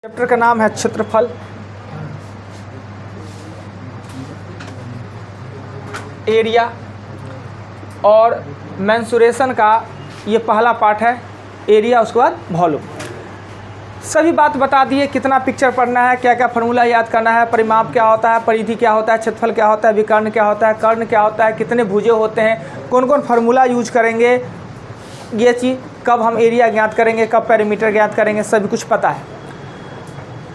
Chapter का नाम है क्षेत्रफल। एरिया और मेंसुरेशन का ये पहला पार्ट है। एरिया उसके बाद वॉल्यूम। सभी बात बता दिए, कितना पिक्चर पढ़ना है, क्या क्या फार्मूला याद करना है, परिमाप क्या होता है, परिधि क्या होता है, क्षेत्रफल क्या होता है, विकर्ण क्या होता है, कर्ण क्या होता है, कितने भुजे होते हैं, कौन कौन फार्मूला यूज करेंगे, ये चीज़ कब हम एरिया ज्ञात करेंगे, कब पेरीमीटर ज्ञात करेंगे, सभी कुछ पता है।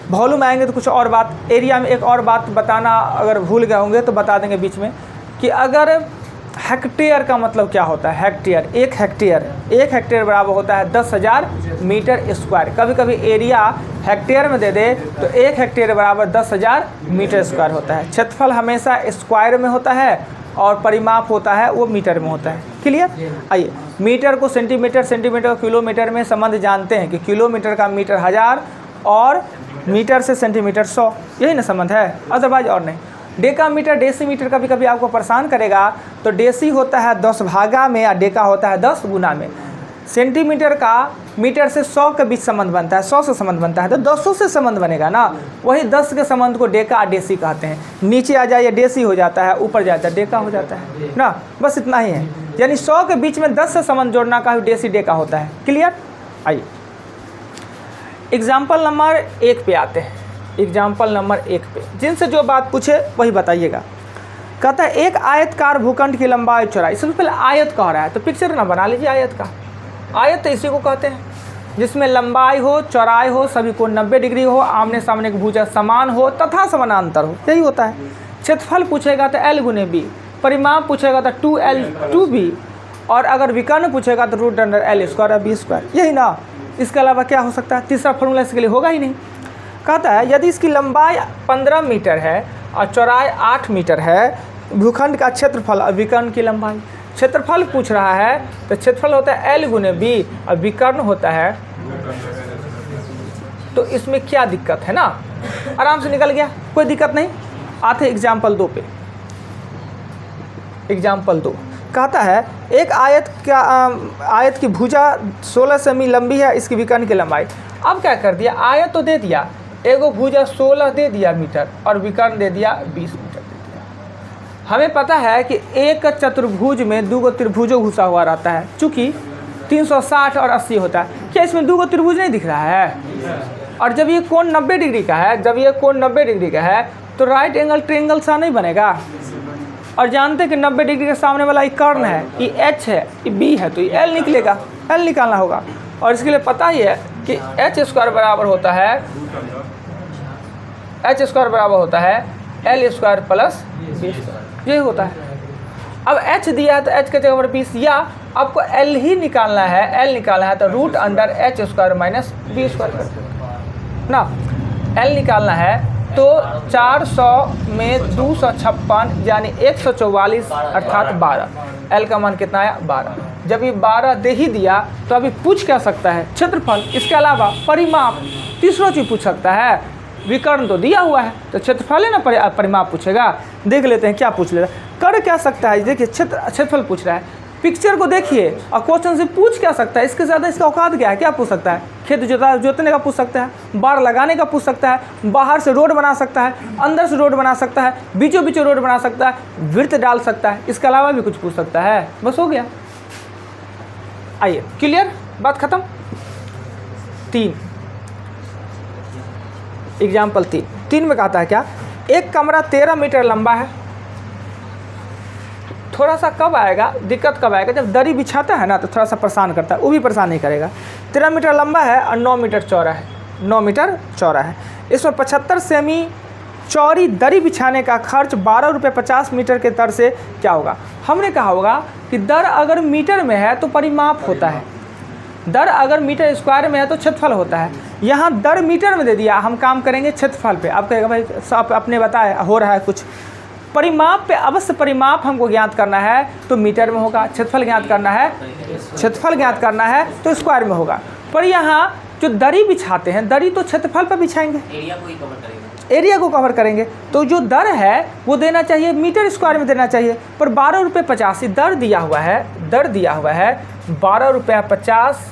वॉल्यूम आएंगे तो कुछ और बात। एरिया में एक और बात बताना अगर भूल गए होंगे तो बता देंगे बीच में कि अगर हेक्टेयर का मतलब क्या होता है। हेक्टेयर, एक हेक्टेयर बराबर होता है 10,000 मीटर स्क्वायर। कभी कभी एरिया हेक्टेयर में दे दे तो एक हेक्टेयर बराबर 10,000 मीटर स्क्वायर होता है। क्षेत्रफल हमेशा स्क्वायर में होता है और परिमाप होता है वो मीटर में होता है। क्लियर। आइए, मीटर को सेंटीमीटर, सेंटीमीटर को किलोमीटर में संबंध जानते हैं कि किलोमीटर का मीटर 1000 और मीटर से सेंटीमीटर 100, यही ना संबंध है, अदरवाइज और नहीं। डेका मीटर, डेसीमीटर कभी कभी आपको परेशान करेगा तो डेसी होता है 10 भागा में और डेका होता है 10 गुना में। सेंटीमीटर का मीटर से 100 के बीच संबंध बनता है, 100 से संबंध बनता है तो 200 से संबंध बनेगा ना। वही 10 के संबंध को डेका और डेसी कहते हैं। नीचे आ जाए डेसी हो जाता है, ऊपर जाता है डेका हो जाता है ना, बस इतना ही है। यानी 100 के बीच में 10 से संबंध जोड़ना का डेसी डेका होता है। क्लियर। आइए एग्जाम्पल नंबर 1 पे आते हैं। एग्जाम्पल नंबर 1 पे जिनसे जो बात पूछे वही बताइएगा। कहता है एक आयतकार भूखंड की लंबाई चौड़ाई। सबसे पहले आयत कह रहा है तो पिक्चर ना बना लीजिए आयत का। आयत तो इसी को कहते हैं जिसमें लंबाई हो, चौड़ाई हो, सभी को 90 डिग्री हो, आमने सामने की भुजा समान हो तथा समानांतर हो, यही होता है। क्षेत्रफल पूछेगा तो L गुने B, परिमाप पूछेगा तो 2L 2B, और अगर विकर्ण पूछेगा तो √L² B², यही ना। इसके अलावा क्या हो सकता है? तीसरा फॉर्मूला इसके लिए होगा ही नहीं। कहता है यदि इसकी लंबाई 15 मीटर है और चौड़ाई 8 मीटर है, भूखंड का क्षेत्रफल और विकर्ण की लंबाई। क्षेत्रफल पूछ रहा है तो क्षेत्रफल होता है L गुने B और विकर्ण होता है, तो इसमें क्या दिक्कत है ना, आराम से निकल गया, कोई दिक्कत नहीं। आते एग्जाम्पल 2 पे। एग्जाम्पल 2 कहता है एक आयत की भुजा 16 सेमी लंबी है, इसकी विकर्ण की लंबाई। अब क्या कर दिया, आयत तो दे दिया, एगो भुजा 16 दे दिया मीटर और विकर्ण दे दिया 20 मीटर दे दिया। हमें पता है कि एक चतुर्भुज में 2 त्रिभुजों घुसा हुआ रहता है, चूँकि 360 और 80 होता है। क्या इसमें 2 त्रिभुज नहीं दिख रहा है? और जब ये कोण 90 डिग्री का है, जब ये कोण 90 डिग्री का है तो राइट एंगल ट्रायंगल सा नहीं बनेगा। और जानते हैं कि 90 डिग्री के सामने वाला ये कर्ण है, ये H है, ये B है, तो ये L निकलेगा, L निकालना होगा। और इसके लिए पता ही है कि H² बराबर होता है, H² बराबर होता है L² + B², यही होता है। अब H दिया है तो H के जगह पर 20, या आपको L ही निकालना है, L निकालना है तो √H² - B² ना। L निकालना है तो 400 में 256 यानी 144 अर्थात 12। L का मान कितना है? 12। जब ये 12 दे ही दिया तो अभी पूछ क्या सकता है? क्षेत्रफल। इसके अलावा परिमाप, तीसरा चीज पूछ सकता है। विकर्ण तो दिया हुआ है तो क्षेत्रफल है ना, परिमाप पूछेगा। देख लेते हैं क्या पूछ लेता है। कर क्या सकता है? देखिए क्षेत्रफल पूछ रहा है, पिक्चर को देखिए और क्वेश्चन से पूछ क्या सकता है। इसके ज़्यादा इसका औकात क्या है? क्या पूछ सकता है? खेत जोतने का पूछ सकता है, बाड़ लगाने का पूछ सकता है, बाहर से रोड बना सकता है, अंदर से रोड बना सकता है, बीचों बीचों रोड बना सकता है, वृत्त डाल सकता है। इसके अलावा भी कुछ पूछ सकता है। बस हो गया। आइए, क्लियर, बात खत्म। 3 एग्जाम्पल 3 में कहता है क्या, एक कमरा 13 मीटर लंबा है। थोड़ा सा कब आएगा दिक्कत, कब आएगा? जब दरी बिछाता है ना तो थोड़ा सा परेशान करता है, वो भी परेशान नहीं करेगा। 13 मीटर लंबा है और 9 मीटर चौड़ा है, 9 मीटर चौड़ा है। इसमें 75 सेमी चौड़ी दरी बिछाने का खर्च 12 रुपये 50 मीटर के दर से क्या होगा? हमने कहा होगा कि दर अगर मीटर में है तो परिमाप होता है, दर अगर मीटर स्क्वायर में है तो क्षेत्रफल होता है। यहाँ दर मीटर में दे दिया, हम काम करेंगे क्षेत्रफल पे। आप कहेगा भाई सब अपने बताए हो रहा है कुछ। परिमाप पे अवश्य परिमाप हमको ज्ञात करना है तो मीटर में होगा, क्षेत्रफल ज्ञात करना है, क्षेत्रफल ज्ञात करना है तो स्क्वायर में होगा। पर यहाँ जो दरी बिछाते हैं, दरी तो क्षेत्रफल पर बिछाएंगे, एरिया को कवर करेंगे, तो जो दर है वो देना चाहिए मीटर स्क्वायर में देना चाहिए। पर 12 रुपये 50 दर दिया हुआ है, दर दिया हुआ है 12 रुपये 50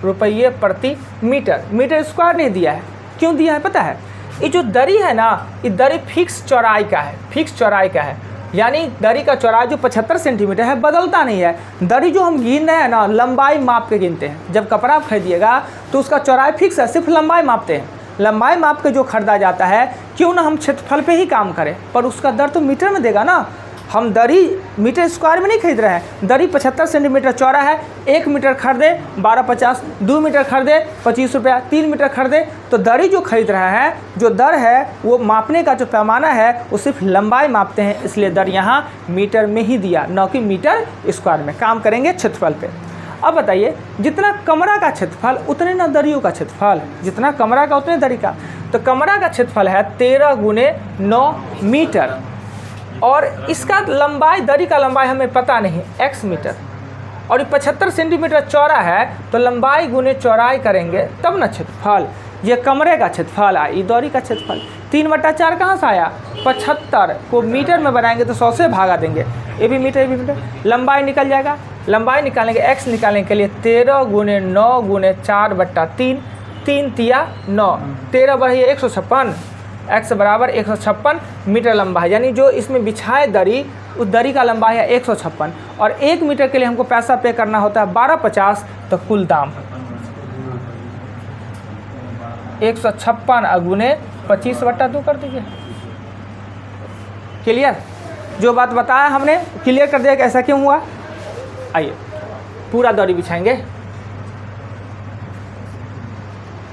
रुपये प्रति मीटर, मीटर स्क्वायर नहीं दिया है। क्यों दिया है पता है? ये जो दरी है ना, ये दरी फिक्स चौड़ाई का है, फिक्स चौड़ाई का है, यानी दरी का चौड़ाई जो 75 सेंटीमीटर है बदलता नहीं है। दरी जो हम गिन रहे हैं ना, लंबाई माप के गिनते हैं। जब कपड़ा खरीदिएगा तो उसका चौड़ाई फिक्स है, सिर्फ लंबाई मापते हैं। लंबाई माप के जो खरीदा जाता है, क्यों ना हम क्षेत्रफल पे ही काम करें, पर उसका दर तो मीटर में देगा ना। हम दरी मीटर स्क्वायर में नहीं खरीद रहे हैं। दरी 75 सेंटीमीटर चौड़ा है, 1 मीटर खरीदे 12.50, 2 मीटर खरीदे 25 रुपया, 3 मीटर खरीदे, तो दरी जो खरीद रहा है, जो दर है वो मापने का जो पैमाना है वो सिर्फ लंबाई मापते हैं, इसलिए दर यहाँ मीटर में ही दिया, न कि मीटर स्क्वायर में। काम करेंगे क्षेत्रफल पे। अब बताइए, जितना कमरा का क्षेत्रफल उतने न दरियों का क्षेत्रफल, जितना कमरा का उतने दरी का। तो कमरा का क्षेत्रफल है 13 × 9 मीटर, और इसका लंबाई, दरी का लंबाई हमें पता नहीं, x मीटर, और ये 75 सेंटीमीटर चौड़ा है, तो लंबाई गुने चौड़ाई करेंगे तब ना क्षेत्रफल। ये कमरे का क्षेत्रफल आया, ये दरी का क्षेत्रफल। 3/4 कहाँ से आया? 75 को मीटर में बनाएंगे तो 100 से भागा देंगे, ये भी मीटर, ये भी मीटर। लंबाई निकल जाएगा, लंबाई निकालेंगे, x निकालने के लिए 13 × 9 × 4/3, 3 तिया 9, 13 बढ़िए 156, x बराबर 156 मीटर लंबा है, यानी जो इसमें बिछाए दरी, उस दरी का लंबाई है 156, और 1 मीटर के लिए हमको पैसा पे करना होता है 12.50, तो कुल दाम 156 गुने 25/2 कर दीजिए। क्लियर? जो बात बताया हमने क्लियर कर दिया कि ऐसा क्यों हुआ। आइए पूरा दरी बिछाएंगे।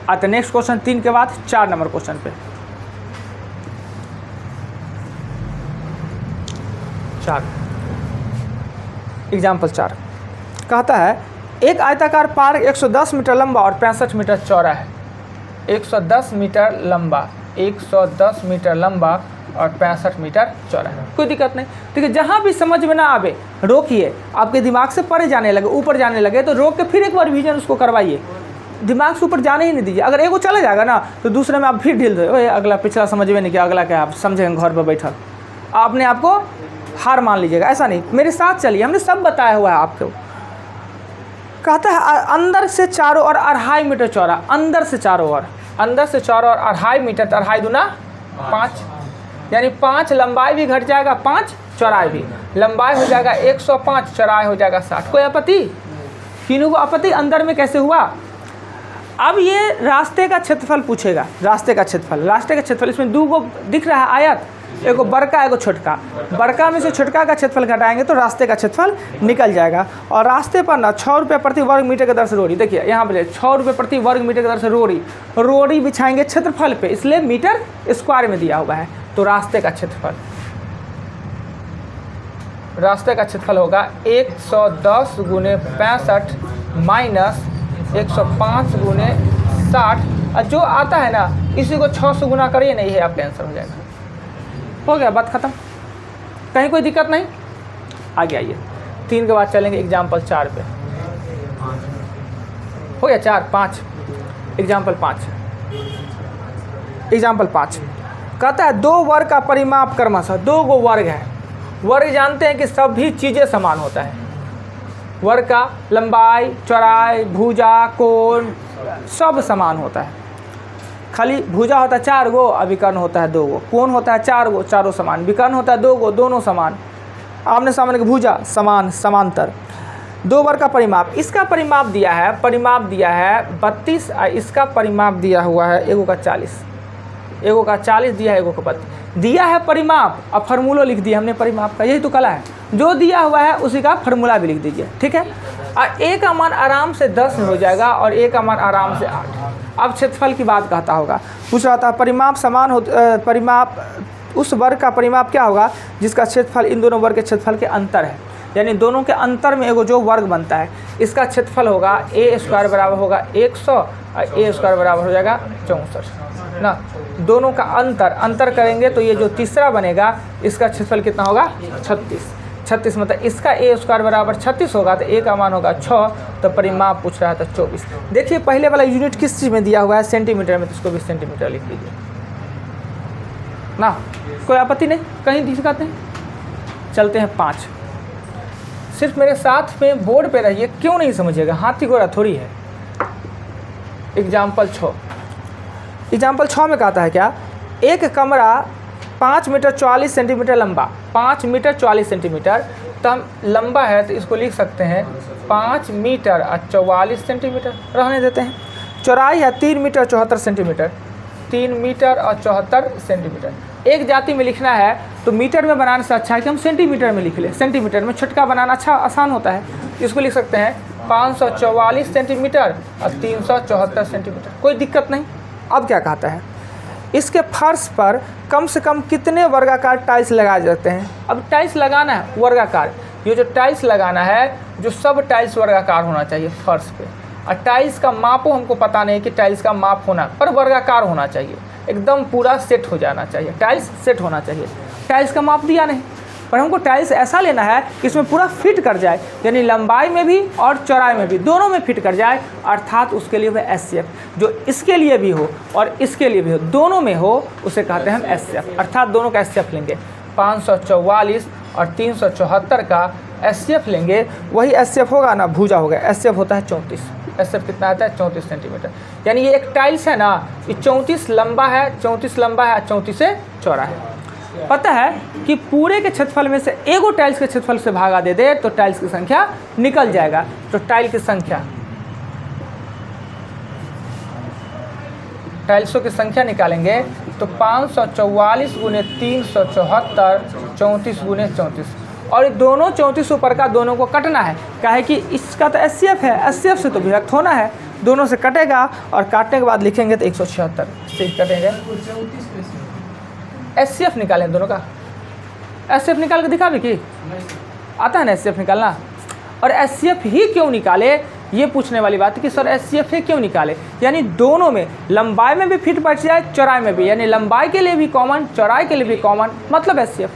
आते नेक्स्ट क्वेश्चन 3 के बाद 4 नंबर क्वेश्चन पे। 4 एग्जाम्पल 4 कहता है, एक आयताकार पार्क 110 मीटर लंबा और 65 मीटर चौड़ा है। 110 मीटर लंबा, 110 मीटर लंबा और 65 मीटर चौड़ा है। कोई दिक्कत नहीं, ठीक है। जहाँ भी समझ में ना आवे रोकिए, आपके दिमाग से परे जाने लगे, ऊपर जाने लगे तो रोक के फिर एक बार रिवीजन उसको करवाइए। दिमाग से ऊपर जाने ही नहीं दीजिए। अगर एगो चला जाएगा ना तो दूसरे में आप फिर ढील दो, अगला पिछला समझ में नहीं किया, अगला क्या आप समझेंगे घर पर बैठल, आपने आपको हार मान लीजिएगा। ऐसा नहीं, मेरे साथ चलिए, हमने सब बताया हुआ है आपको। कहता है अंदर से चारों ओर 2.5 मीटर चौड़ा, अंदर से चारों ओर, अंदर से चारों ओर 2.5 मीटर, 2.5 दूना 5, यानी 5 लंबाई भी घट जाएगा, 5 चौड़ाई भी। लंबाई हो जाएगा 105, चौड़ाई हो जाएगा 60। कोई आपत्ति? तीनों को आपत्ति? अंदर में कैसे हुआ? अब ये रास्ते का क्षेत्रफल पूछेगा, रास्ते का क्षेत्रफल। रास्ते का क्षेत्रफल इसमें 2 गो दिख रहा है आयत, एगो बड़का एगो छोटका। बड़का में से छोटका का क्षेत्रफल घटाएंगे तो रास्ते का क्षेत्रफल निकल जाएगा। और रास्ते पर ना 6 रुपये प्रति वर्ग मीटर के दर से रोड़ी, देखिए यहाँ पर 6 रुपये प्रति वर्ग मीटर के दर से रोड़ी बिछाएंगे क्षेत्रफल पे, इसलिए मीटर स्क्वायर में दिया हुआ है। तो रास्ते का क्षेत्रफल, रास्ते का क्षेत्रफल होगा 110 गुने 65 माइनस 105 गुने 60, और जो आता है ना इसी को 6 से गुना करिए, नहीं है आपका आंसर हो जाएगा। हो गया, बात खत्म, कहीं कोई दिक्कत नहीं। आगे आइए, 3 के बाद चलेंगे एग्जाम्पल 4 पे। हो गया 4, 5 एग्जाम्पल 5। एग्जाम्पल 5 कहता है 2 वर्ग का परिमाप क्रमशः, 2 गो वर्ग है। वर्ग जानते हैं कि सभी चीज़ें समान होता है। वर्ग का लंबाई, चौड़ाई, भुजा, कोण सब समान होता है। खाली भुजा होता है 4 गो, विकर्ण होता है 2 गो। कोण होता है 4 गो, चारों समान। विकर्ण होता है 2 गो, दोनों समान। आमने सामने की भुजा समान, समांतर। 2 वर्ग का परिमाप, इसका परिमाप दिया है, 32, इसका परिमाप दिया हुआ है एगो का 40, एगो का 40 दिया है, एगो का 32 दिया है परिमाप। अब फार्मूला लिख दिया हमने परिमाप का, यही तो कला है। जो दिया हुआ है उसी का फार्मूला भी लिख दीजिए, ठीक है। और ए का मान आराम से 10 में हो जाएगा और ए का मान आराम से 8। अब क्षेत्रफल की बात कहता होगा, पूछ रहा था परिमाप समान हो, परिमाप उस वर्ग का परिमाप क्या होगा जिसका क्षेत्रफल इन दोनों वर्ग के क्षेत्रफल के अंतर है, यानी दोनों के अंतर में एगो जो वर्ग बनता है, इसका क्षेत्रफल होगा ए स्क्वायर बराबर होगा 100 और ए स्क्वायर बराबर हो जाएगा 64 ना। दोनों का अंतर करेंगे तो ये जो तीसरा बनेगा इसका क्षेत्रफल कितना होगा 36 मतलब इसका ए स्क्वायर बराबर 36 होगा, तो ए का मान होगा 6, तो परिमाप पूछ रहा था 24। देखिए पहले वाला यूनिट किस चीज़ में दिया हुआ है, सेंटीमीटर में, तो इसको भी सेंटीमीटर लिख लीजिए ना। कोई आपत्ति नहीं, कहीं दिक्कत नहीं। चलते हैं 5। सिर्फ मेरे साथ में बोर्ड पे रहिए, क्यों नहीं समझिएगा, हाथी घोड़ा थोड़ी है। एग्जाम्पल 6 एग्जाम्पल 6 में कहता है क्या, एक कमरा 5 मीटर 44 सेंटीमीटर लंबा, 5 मीटर 44 सेंटीमीटर, तो हम लंबा है तो इसको लिख सकते हैं 5 मीटर और 44 सेंटीमीटर, रहने देते हैं। चौड़ाई है 3 मीटर 74 सेंटीमीटर, 3 मीटर और 74 सेंटीमीटर। एक जाति में लिखना है तो मीटर में बनाने से अच्छा है कि हम सेंटीमीटर में लिख लें, सेंटीमीटर में छुटका बनाना अच्छा आसान होता है। इसको लिख सकते हैं 544 सेंटीमीटर और 374 सेंटीमीटर, कोई दिक्कत नहीं। अब क्या कहता है, इसके फर्श पर कम से कम कितने वर्गाकार टाइल्स लगाए जाते हैं। अब टाइल्स लगाना है वर्गाकार, ये जो टाइल्स लगाना है जो सब टाइल्स वर्गाकार होना चाहिए फर्श पे। और टाइल्स का मापो हमको पता नहीं कि टाइल्स का माप होना, पर वर्गाकार होना चाहिए, एकदम पूरा सेट हो जाना चाहिए, टाइल्स सेट होना चाहिए। टाइल्स का माप दिया नहीं, पर हमको टाइल्स ऐसा लेना है कि इसमें पूरा फिट कर जाए, यानी लंबाई में भी और चौड़ाई में भी, दोनों में फिट कर जाए। अर्थात उसके लिए वह SCF, जो इसके लिए भी हो और इसके लिए भी हो, दोनों में हो, उसे कहते हैं हम SCF। अर्थात दोनों का SCF लेंगे, 544 और 374 का SCF लेंगे। वही SCF होगा ना, भुजा होगा, SCF होता है 34। SCF कितना आता है 34 सेंटीमीटर। यानी ये एक टाइल्स है ना, ये 34 लंबा है, 34 लंबा है, 34 से चौड़ा है। पता है कि पूरे के क्षेत्रफल में से एगो टाइल्स के क्षेत्रफल से भागा दे दे तो टाइल्स की संख्या निकल जाएगा। तो टाइल्सों की संख्या निकालेंगे तो 544 गुने 374, 34 गुने 34, और दोनों 34 ऊपर का दोनों को कटना है। काहे कि इसका तो SCF है, SCF से तो विभक्त होना है, दोनों से कटेगा और काटने के बाद लिखेंगे तो 176 से कटेंगे। SCF निकालें दोनों का, SCF निकाल के दिखा भी कि आता है ना SCF निकालना। और SCF ही क्यों निकाले, ये पूछने वाली बात है कि सर SCF ही क्यों निकाले, यानी दोनों में लंबाई में भी फिट बैठ जाए, चौड़ाई में भी, यानी लंबाई के लिए भी कॉमन, चौड़ाई के लिए भी कॉमन, मतलब SCF।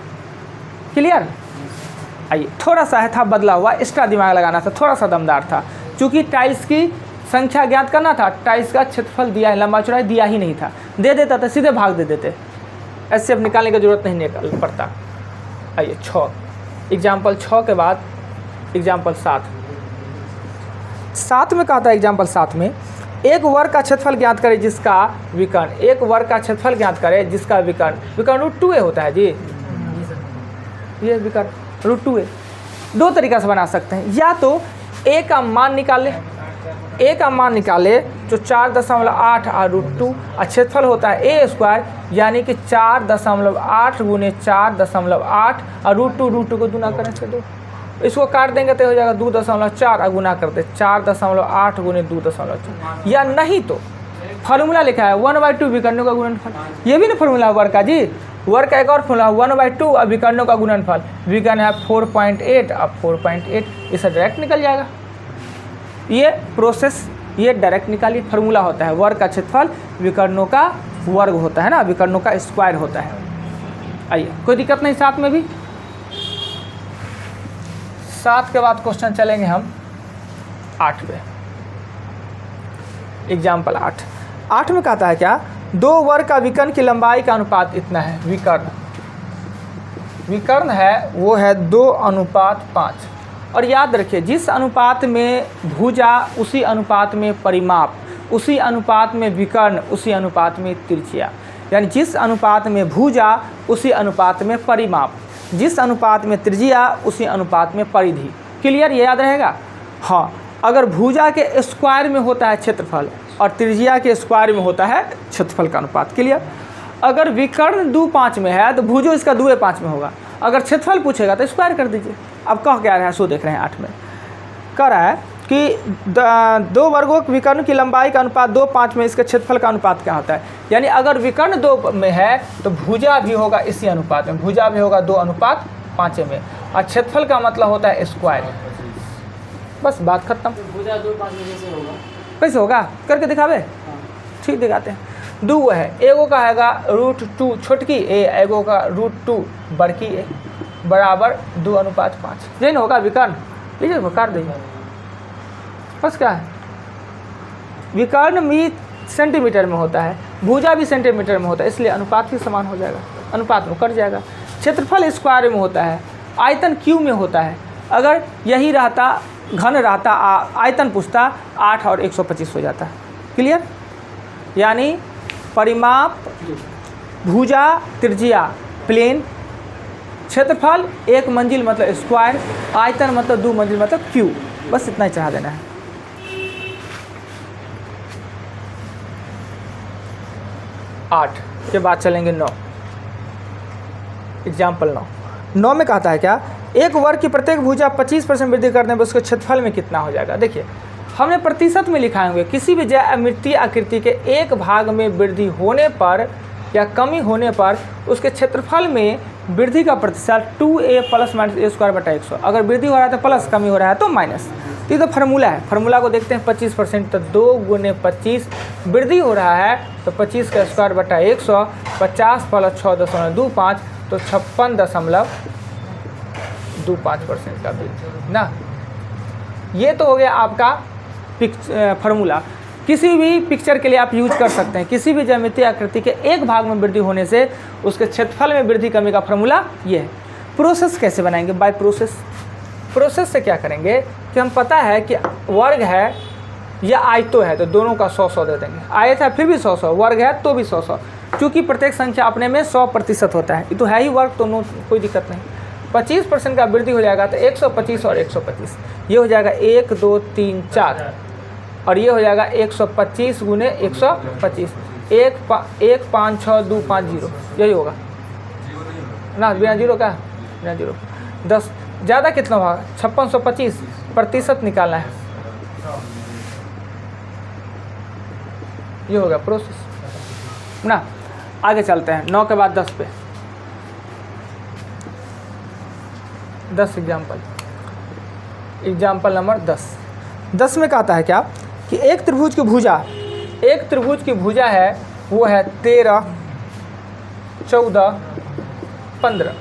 क्लियर। आइए, थोड़ा सा है था बदला हुआ, एक्स्ट्रा दिमाग लगाना था, थोड़ा सा दमदार था। चूँकि टाइल्स की संख्या ज्ञात करना था, टाइल्स का क्षेत्रफल दिया है, लंबा चौड़ाई दिया ही नहीं था, दे देता था सीधे भाग दे देते, SCF निकालने की जरूरत नहीं निकल पड़ता। आइए 6, एग्जाम्पल 6 के बाद एग्जाम्पल 7 में कहा था, एग्जाम्पल 7 में एक वर्ग का क्षेत्रफल ज्ञात करें जिसका विकर्ण, एक वर्ग का क्षेत्रफल ज्ञात करें जिसका विकर्ण √2a होता है जी, ये विकर्ण √2a। दो तरीका से बना सकते हैं, या तो a का मान निकाले, a का मान निकाले जो 4.8 और √2, और क्षेत्रफल होता है a², यानी कि 4.8 गुने 4.8 और √2 को गुना करें से 2, इसको काट देंगे तो हो जाएगा 2.4 और गुना करते 4.8 गुने 2.4। या नहीं तो फार्मूला लिखा है 1/2 विकर्णों का गुणनफल, ये भी ना फार्मूला है वर्ग का जी, वर्ग का एक और फार्मूला 1/2 और विकर्णों का गुणनफल, विकर्ण है 4.8 और 4.8, इससे डायरेक्ट निकल जाएगा। ये प्रोसेस, ये डायरेक्ट निकालिए, फार्मूला होता है वर्ग का क्षेत्रफल विकर्णों का वर्ग होता है ना, विकर्णों का स्क्वायर होता है। आइए, कोई दिक्कत नहीं। 7 में भी, 7 के बाद क्वेश्चन चलेंगे हम 8 पे, एग्जाम्पल 8 में कहता है क्या, 2 वर्ग का विकर्ण की लंबाई का अनुपात इतना है। विकर्ण है वो है 2:5, और याद रखिए जिस अनुपात में भुजा उसी अनुपात में परिमाप, उसी अनुपात में विकर्ण, उसी अनुपात में तिरछिया, यानी जिस अनुपात में भुजा उसी अनुपात में परिमाप, जिस अनुपात में त्रिज्या उसी अनुपात में परिधि। क्लियर, ये याद रहेगा। हाँ, अगर भुजा के स्क्वायर में होता है क्षेत्रफल और त्रिज्या के स्क्वायर में होता है क्षेत्रफल का अनुपात। क्लियर। अगर विकर्ण 2/5 में है तो भुजो इसका 2/5 में होगा। अगर क्षेत्रफल पूछेगा तो स्क्वायर कर दीजिए। अब कह क्या रहा है, सो देख रहे हैं 8 में कह रहा है कि 2 वर्गों के विकर्ण की लंबाई का अनुपात 2/5 में इसके क्षेत्रफल का अनुपात क्या होता है। यानी अगर विकर्ण 2 में है तो भुजा भी होगा इसी अनुपात में, भुजा भी होगा 2:5 में, और क्षेत्रफल का मतलब होता है स्क्वायर। बस बात खत्म। भुजा 2/5 में कैसे होगा? कैसे होगा करके दिखावे, ठीक दिखाते हैं। 2 है, एगो का हैगा √2 छोटकी ए, एगो का √2 बड़की ए, बराबर 2:5। यही ना होगा विकर्ण, लीजिए काट दीजिए। बस क्या है, विकर्ण भी सेंटीमीटर में होता है, भुजा भी सेंटीमीटर में होता है, इसलिए अनुपात ही समान हो जाएगा, अनुपात में कट जाएगा। क्षेत्रफल स्क्वायर में होता है, आयतन क्यू में होता है। अगर यही रहता, घन रहता, आयतन पूछता 8 और 125 हो जाता है। क्लियर। यानी परिमाप, भुजा, त्रिज्या प्लेन, क्षेत्रफल एक मंजिल मतलब स्क्वायर, आयतन मतलब 2 मंजिल मतलब क्यूब। बस इतना ही चढ़ा देना है। आठ के बाद चलेंगे 9। एग्जाम्पल 9 में कहता है क्या, एक वर्ग की प्रत्येक भुजा 25% वृद्धि करने पर उसके क्षेत्रफल में कितना हो जाएगा। देखिए हमने प्रतिशत में लिखा होंगे, किसी भी ज्यामितीय आकृति के एक भाग में वृद्धि होने पर या कमी होने पर उसके क्षेत्रफल में वृद्धि का प्रतिशत 2a plus minus a square बटा 100। अगर वृद्धि हो रहा है तो प्लस, कमी हो रहा है तो माइनस। ये तो फार्मूला है, फार्मूला को देखते हैं। 25% तो 2 गुने 25, वृद्धि हो रहा है तो 25 का स्क्वायर बटा 100, 50 प्लस 6.25 तो 56.25% का वृद्धि ना। ये तो हो गया आपका फार्मूला। किसी भी पिक्चर के लिए आप यूज कर सकते हैं। किसी भी ज्यामितीय आकृति के एक भाग में वृद्धि होने से उसके क्षेत्रफल में वृद्धि कमी का फार्मूला ये है। प्रोसेस कैसे बनाएंगे? By process. प्रोसेस से क्या करेंगे कि हम पता है कि वर्ग है या आयतो है तो दोनों का 100-100 दे देंगे। आयत है फिर भी 100-100, वर्ग है तो भी 100-100, क्योंकि प्रत्येक संख्या अपने में 100% होता है। ये तो है ही वर्ग, तो कोई दिक्कत नहीं। 25% का वृद्धि हो जाएगा तो 125 और 125, ये हो जाएगा 1 2 3 4, और ये हो जाएगा 125 गुने 125, 1 5 6 2 5 0, यही होगा ना। बिना जीरो का, बिना जीरो 10, ज़्यादा कितना होगा? 5625 प्रतिशत निकालना है। ये हो गया प्रोसेस ना। आगे चलते हैं 9 के बाद 10 पे। 10 एग्जाम्पल नंबर 10 में कहता है क्या कि एक त्रिभुज की भुजा है वो है 13 14 15।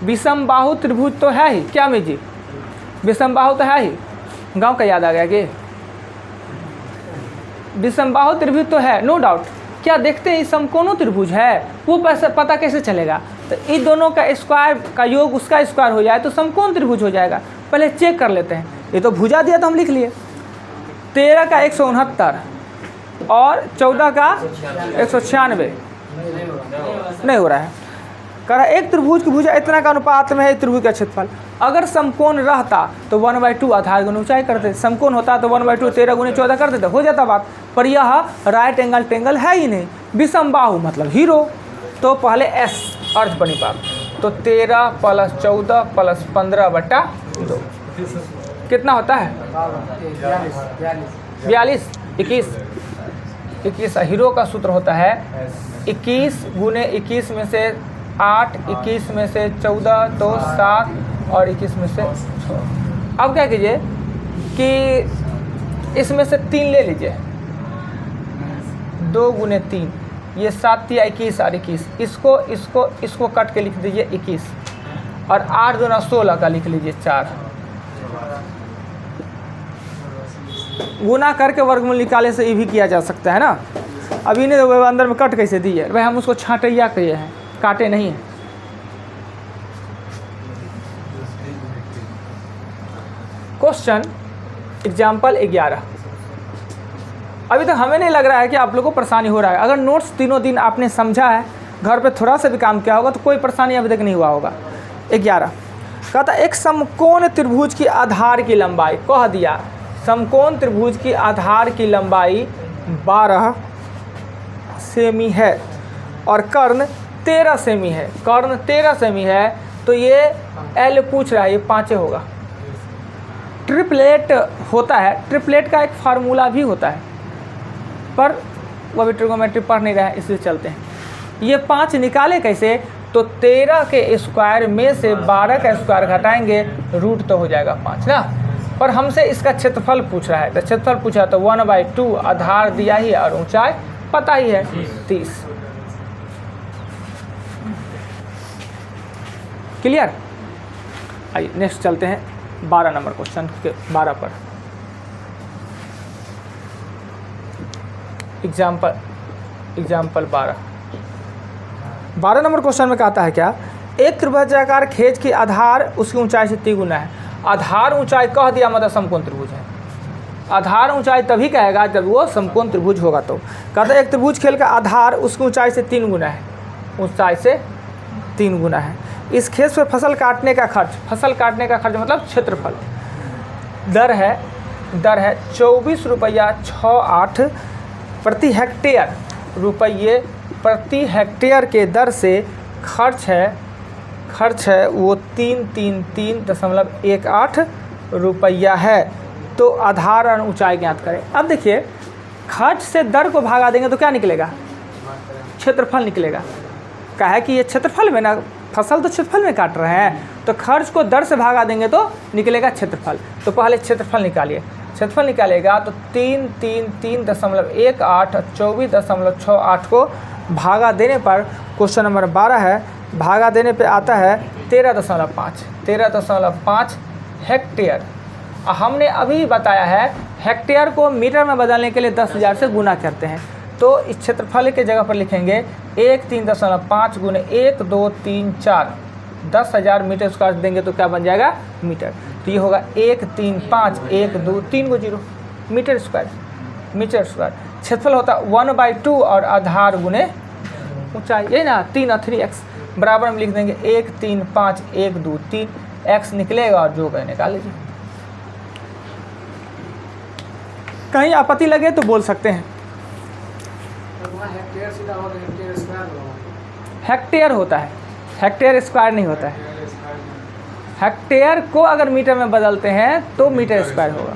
विषमबाहु त्रिभुज तो है ही क्या में जी? विषमबाहु तो है ही। गांव का याद आ गया कि विषमबाहु त्रिभुज तो है, नो डाउट। क्या देखते हैं समकोणों त्रिभुज है, वो पता कैसे चलेगा? तो इन दोनों का स्क्वायर का योग उसका स्क्वायर हो जाए तो समकोण त्रिभुज हो जाएगा। पहले चेक कर लेते हैं। ये तो भुजा दिया तो हम लिख लिए। 13 का 169 और 14 का 196 नहीं हो रहा है। कह रहा एक त्रिभुज की भुजा इतना का अनुपात में है त्रिभुज का क्षेत्रफल। अगर समकोण रहता तो 1/2 आधार गुना ऊंचाई करते। समकोण होता तो 1/2 13 गुने 14 कर देते, हो जाता बात। पर यह राइट एंगल टेंगल है ही नहीं। विषमबाहु मतलब हीरो, तो पहले एस अर्थ परिपाक, तो 13 प्लस 14 प्लस 15/2 कितना होता है? 42 21। हीरो का सूत्र होता है 21 गुने 21 में से 8, 21 में से 14 तो 7 और 21 में से 6। अब क्या कीजिए कि इसमें से 3 ले लीजिए, 2 गुने 3, ये 7 या 21 और 21, इसको कट के लिख दीजिए 21, और 8 दूना 16 का लिख लीजिए 4। गुना करके वर्गमूल निकाले से ये भी किया जा सकता है ना। अभी ने तो अंदर में कट कैसे दी है भाई, हम उसको छांटैया किए हैं, काटे नहीं हैं। Question example 11। अभी तक हमें नहीं लग रहा है कि आप लोगों को परेशानी हो रहा है। अगर नोट्स तीनों दिन आपने समझा है, घर पे थोड़ा सा भी काम किया होगा तो कोई परेशानी अभी तक नहीं हुआ होगा। 11 कहता एक समकोण त्रिभुज की आधार की लंबाई, कह दिया समकोण त्रिभुज की आधार की लंबाई 12 सेमी है और कर्ण 13 सेमी है। कर्ण 13 सेमी है तो ये एल पूछ रहा है, ये 5 होगा। ट्रिपलेट होता है, ट्रिपलेट का एक फार्मूला भी होता है, पर वो अभी ट्रिगोनोमेट्री पढ़ नहीं रहा है इसलिए चलते हैं। ये 5 निकाले कैसे? तो 13 के स्क्वायर में से 12 का स्क्वायर घटाएंगे, रूट तो हो जाएगा 5 ना। पर हमसे इसका क्षेत्रफल पूछ रहा है, तो क्षेत्रफल पूछा तो 1/2 आधार दिया ही और ऊंचाई पता ही है 30। क्लियर? आइए नेक्स्ट चलते हैं 12 नंबर क्वेश्चन के 12 पर। एग्जाम्पल 12 नंबर क्वेश्चन में कहता है क्या एक त्रिभुजाकार खेज की आधार उसकी ऊंचाई से 3 गुना है। आधार ऊंचाई कह दिया मतलब समकोण त्रिभुज है। आधार ऊंचाई तभी कहेगा जब वो समकोण त्रिभुज होगा। तो कहते हैं एक त्रिभुज खेल का आधार उसकी ऊंचाई से 3 गुना है, ऊंचाई से 3 गुना है। इस खेत पर फसल काटने का खर्च मतलब क्षेत्रफल, दर है 24 रुपया 68 प्रति हेक्टेयर, रुपये प्रति हेक्टेयर के दर से खर्च है वो 333.18 रुपया है। तो आधार और ऊंचाई ज्ञात करें। अब देखिए खर्च से दर को भागा देंगे तो क्या निकलेगा, क्षेत्रफल निकलेगा। क्या है कि ये क्षेत्रफल में ना, फसल तो क्षेत्रफल में काट रहे हैं, तो खर्च को दर से भागा देंगे तो निकलेगा क्षेत्रफल। तो पहले क्षेत्रफल निकालिए, क्षेत्रफल निकालेगा तो 333.18 और 24.68 को भागा देने पर, क्वेश्चन नंबर 12 है, भागा देने पे आता है 13.5 हेक्टेयर। हमने अभी बताया है हेक्टेयर को मीटर में बदलने के लिए 10,000 से गुना करते हैं। तो इस क्षेत्रफल के जगह पर लिखेंगे 13.5 गुने 1 2 3 4, 10,000 मीटर स्क्वायर देंगे तो क्या बन जाएगा, मीटर। तो ये होगा 135 1 2 3 को 0 मीटर स्क्वायर। क्षेत्रफल होता 1/2 और आधार गुने ऊंचाई, यही ना 3 और 3x बराबर में लिख देंगे 135 1 2 3, x निकलेगा और जो कहीं निकाल लीजिए। कहीं आपत्ति लगे तो बोल सकते हैं। हेक्टेयर होता है, हेक्टेयर स्क्वायर नहीं होता है। हेक्टेयर को अगर मीटर में बदलते हैं तो मीटर स्क्वायर होगा।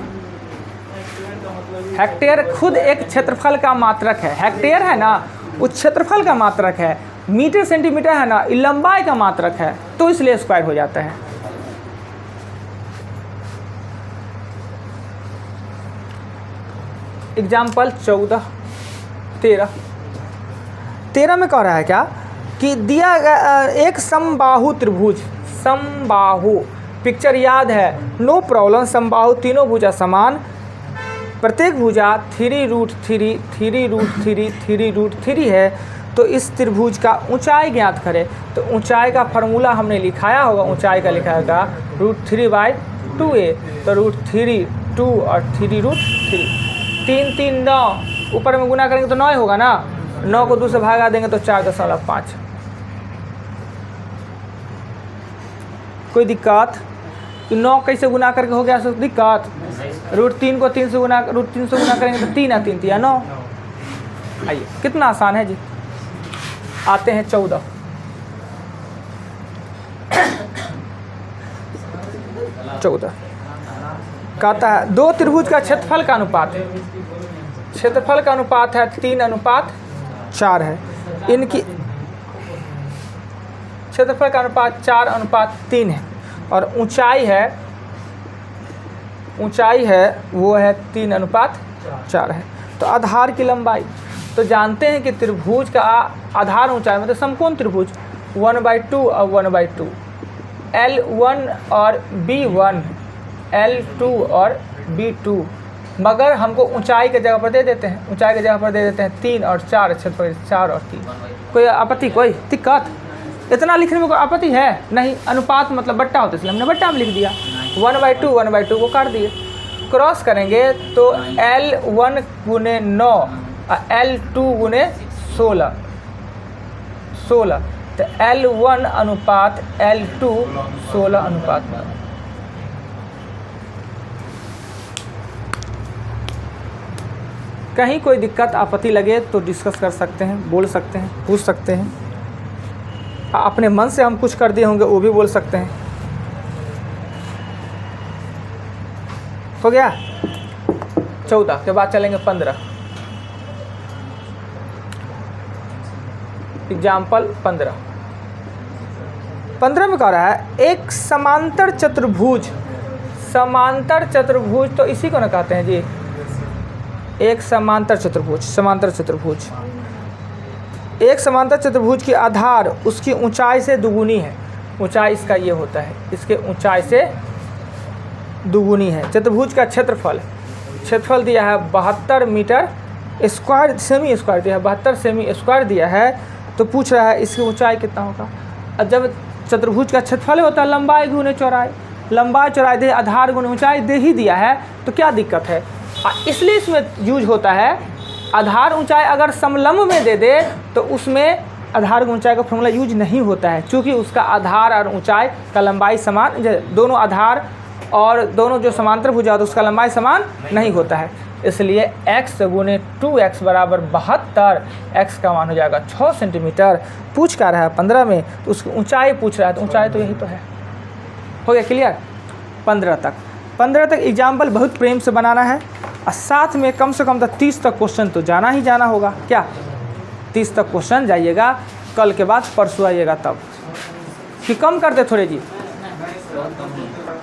हेक्टेयर खुद एक क्षेत्रफल का मात्रक है, हेक्टेयर है ना उस क्षेत्रफल का मात्रक है, मीटर सेंटीमीटर है ना लंबाई का मात्रक है, तो इसलिए स्क्वायर हो जाता है। एग्जाम्पल 14 13 में कह रहा है क्या कि दिया गया एक समबाहु त्रिभुज, समबाहु पिक्चर याद है, नो प्रॉब्लम। समबाहु तीनों भुजा समान, प्रत्येक भुजा 3√3 है। तो इस त्रिभुज का ऊंचाई ज्ञात करें। तो ऊंचाई का फार्मूला हमने लिखाया होगा, ऊंचाई का लिखा होगा √3/2a। तो √3 2 और 3√3 3 3 9, ऊपर में गुना करेंगे तो 9 होगा ना, 9 को 2 से भागा देंगे तो 4.5। कोई दिक्कत? 9 कैसे गुना करके हो गया सब दिक्कत? √3 को 3 से गुना करेंगे तो 3 और 3 3 9। आइए कितना आसान है जी। आते हैं 14 कहता है दो त्रिभुज का क्षेत्रफल का अनुपात है, क्षेत्रफल का अनुपात है 3:4 है। इनकी क्षेत्रफल का अनुपात 4:3 है और ऊंचाई है वो है 3:4 है। तो आधार की लंबाई, तो जानते हैं कि त्रिभुज का आधार ऊंचाई मतलब समकोण त्रिभुज 1/2 और 1/2, L1 और B1, L2 और B2, मगर हमको ऊंचाई के जगह पर दे देते हैं, ऊंचाई के जगह पर दे देते हैं 3 और 4, क्षेत्रफल 4 और 3। कोई आपत्ति, कोई दिक्कत? इतना लिखने में कोई आपत्ति है नहीं। अनुपात मतलब बट्टा होता है, इसलिए हमने बट्टा में लिख दिया। 1/2 को काट दिए, क्रॉस करेंगे तो L1 गुने 9 और L2 गुने 16, तो L1 अनुपात L2 16:9। कहीं कोई दिक्कत आपत्ति लगे तो डिस्कस कर सकते हैं, बोल सकते हैं, पूछ सकते हैं। अपने मन से हम कुछ कर दिए होंगे वो भी बोल सकते हैं। हो गया 14 के बाद चलेंगे 15। एग्जाम्पल 15 में कह रहा है एक समांतर चतुर्भुज, समांतर चतुर्भुज तो इसी को ना कहते हैं जी, एक समांतर चतुर्भुज, एक समांतर चतुर्भुज की आधार उसकी ऊंचाई से दुगुनी है। ऊंचाई इसका ये होता है, इसके ऊंचाई से दुगुनी है। चतुर्भुज का क्षेत्रफल दिया है 72 मीटर स्क्वायर, सेमी स्क्वायर दिया है, 72 सेमी स्क्वायर दिया है। तो पूछ रहा है इसकी ऊंचाई कितना होगा। अब जब चतुर्भुज का क्षेत्रफल होता है लंबाई गुने चौड़ाई, लंबाई चौड़ाई दे, आधार गुने ऊंचाई दे ही दिया है, तो क्या दिक्कत है। इसलिए इसमें यूज होता है। आधार ऊंचाई अगर समलंब में दे दे तो उसमें आधार ऊंचाई का फॉर्मूला यूज नहीं होता है, क्योंकि उसका आधार और ऊंचाई का लंबाई समान, दोनों आधार और दोनों जो समांतर भुजा होता है उसका लंबाई समान नहीं होता है। इसलिए x गुने 2x बराबर 72, x का मान हो जाएगा 6 सेंटीमीटर। पूछ क्या रहा है 15 में, तो उसकी ऊंचाई पूछ रहा है, तो ऊंचाई तो यही तो है। हो गया क्लियर। 15 तक एग्जाम्पल बहुत प्रेम से बनाना है, और साथ में कम से कम तो 30 तक क्वेश्चन तो जाना ही जाना होगा। क्या 30 तक क्वेश्चन जाइएगा, कल के बाद परसों आइएगा तब कि कम कर दे थोड़े जी।